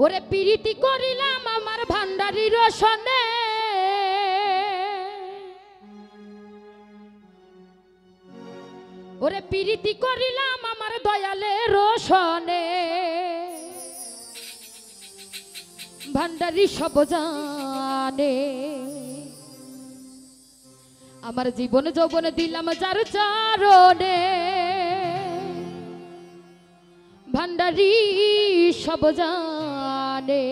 ওরে প্রীতি করিলাম আমার ভান্ডারির রসনে, ওরে প্রীতি করিলাম আমার দয়ালের রসনে, ভান্ডারি সব জানে। আমার জীবন যৌবন দিলাম যার চরণে, ভান্ডারি সব জানে।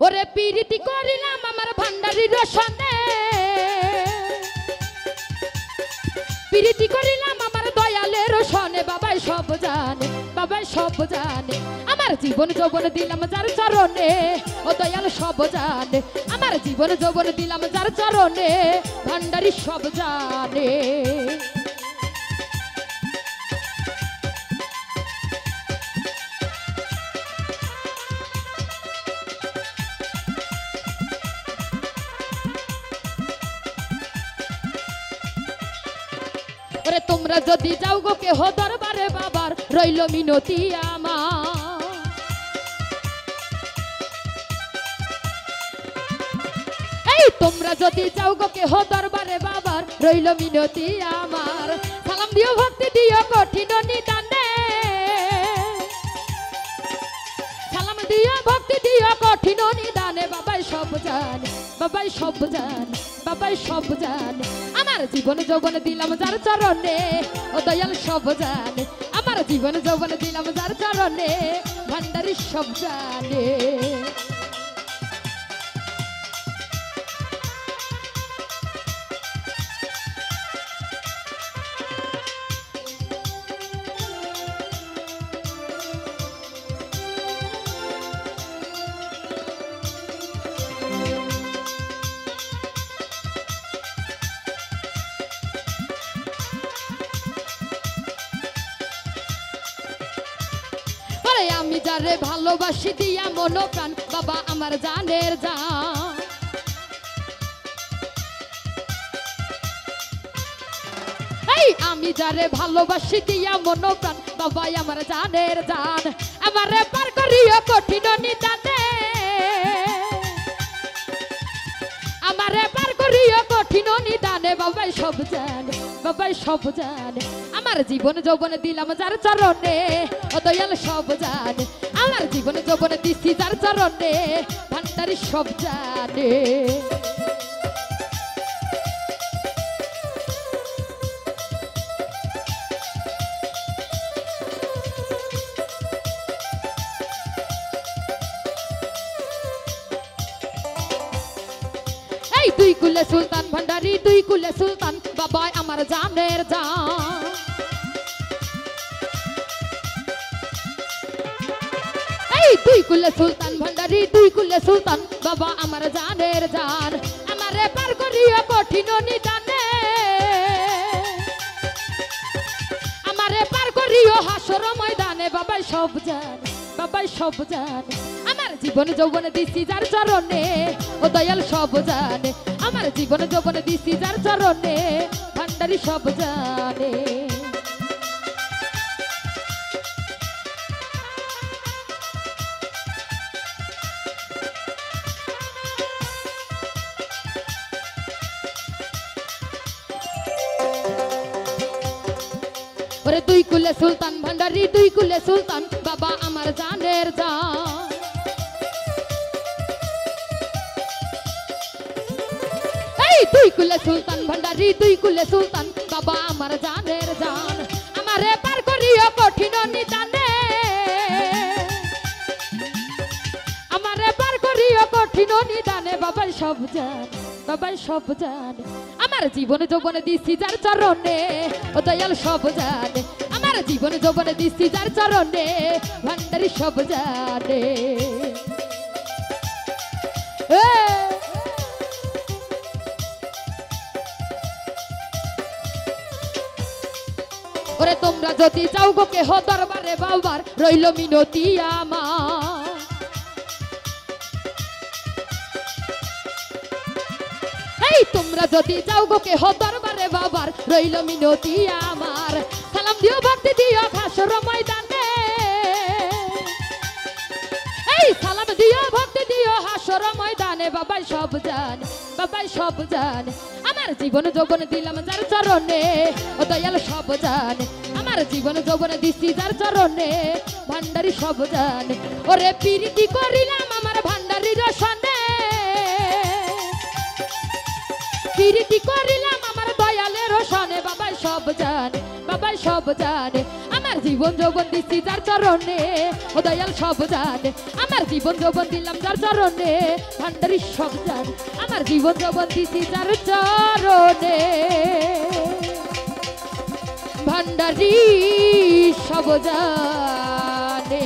ওরে প্রীতি করিলাম আমার ভান্ডারির রসনে, প্রীতি করিলাম আমার দয়ালের রসনে, বাবাই সব জানে, বাবাই সব জানে। আমার জীবন যৌবন দিলাম যার চরণে, ও দয়াল সব জানে। আমার জীবন যৌবন দিলাম যার চরণে, ভান্ডারি সব জানে। ওরে তোমরা যদি যাও গো কেহ দরবারে বাবার, রইল মিনতি আমার। এই তোমরা যদি যাও গো কেহ দরবারে বাবার, রইল মিনতি আমার। সালাম দিও ভক্তি দিও কঠিন নিদানে, সালাম দিও ভক্তি দিও কঠিন নিদানে, বাবাই সব জানে, বাবাই সব জানে, বাবাই সব জানে। আমার জীবন যৌবন দিলাম যার চরণে, ও দয়াল সব জানে। আমার জীবন যৌবন দিলাম যার চরণে, ভান্ডারি সব জানে। আমি যারে ভালোবাসি দিয়া মন প্রাণ, বাবা আমার জানের জান। এই আমি যারে ভালোবাসি দিয়া মন প্রাণ, বাবা আমার জানের জান। আমারে পার করিও কঠিন নিদানে, আমারে পার করিও কঠিন নিদানে, বাবাই সব জানে, বাবাই সব জানে। আমার জীবন যৌবন দিলাম যার চরণে, ও দয়াল সব জানে। আমার জীবন যৌবন দিছি যার চরণে, ভান্ডারি সব জানে। এই দুই কুলে সুলতান ভান্ডারি, দুই কুলে সুলতান, বাবাই আমার জানের জান। এই দুই কুলে সুলতান ভান্ডারি, দুই কুলে সুলতান, বাবা আমার জানের জান। আমারে পার করিও কঠিন নিদানে, আমারে পার করিও হাসর ময়দানে, বাবাই সব জানে, বাবাই সব জানে। আমার জীবন যৌবন দিছি যার চরণে, ও দয়াল সব জানে। আমার জীবন যৌবন দিছি যার চরণে, ভান্ডারি সব জানে। ওরে দুই কুলে সুলতান ভান্ডারি, দুই কুলে সুলতান, বাবা আমার জানের জান। এই দুই কুলে সুলতান ভান্ডারি, দুই কুলে সুলতান, বাবা আমার জানের জান। আমারে পার করিও কঠিন নিদানে, আমারে পার করিও কঠিন নিদানে, বাবাই সব জানে, বাবাই সব জানে। আমার জীবন যৌবন দিছি যার চরণে, ও দয়াল সব জানে। আমার জীবন যৌবন দিছি যার চরণে, ভান্ডারি সব জানে। ওরে তোমরা যদি যাও গো কেহ দরবারে বাবার, রইল মিনতি আমার। এই তোমরা যদি যাও গো কেহ দরবারে বাবার, রইল মিনতি আমার। সালাম দিও ভক্তি দিও হাসর ময়দানে বাবাই সব জানে, বাবাই সব জানে। আমার জীবন যৌবন দিলাম যার চরণে, ও দয়াল সব জানে। আমার জীবন যৌবন দিছি যার চরণে, ভান্ডারি সব জানে। ওরে প্রীতি করিলাম আমার ভান্ডারির সনে, প্রীতি করিলাম আমার দয়ালের সনে, বাবাই সব জানে, বাবাই সব জানে। আমার জীবন যৌবন দিছি যার চরণে, ও দয়াল সব জানে। আমার জীবন যৌবন দিলাম যার চরণে, ভান্ডারি সব জানে। আমার জীবন যৌবন দিছি যার চরণে, ভান্ডারি সব জানে।